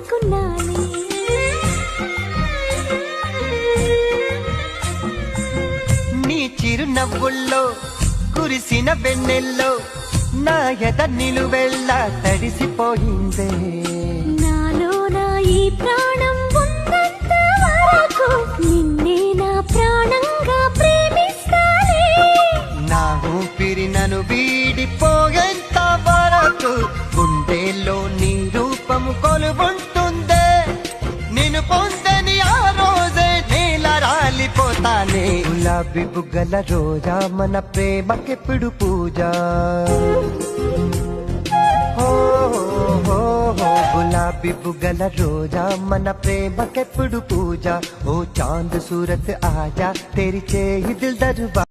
అనుకున్నానే. నీ చిరునవ్వుల్లో కురిసిన వెన్నెల్లో నా ఎద నిలువెల్లా తడిసిపోయిందే. నాలో నా ఈ ప్రాణం ఉన్నంత వరకు నిన్నే నా ప్రాణంగా ప్రేమిస్తానే. నా ఊపిరి నన్ను వీడిపోయేంత వరకు గుండెల్లో నీ రూపము కొలువుంటుందే. నిన్ను పొందని ఆ రోజే నేల రాలిపోతానే. గులాబీ బుగ్గల రోజా మన ప్రేమకెప్పుడు పూజ. गुलाबी बुगल रोजा मन प्रेम के पुड़ पूजा. ओ चांद सूरत आजा तेरी चे ही दिल दरबार.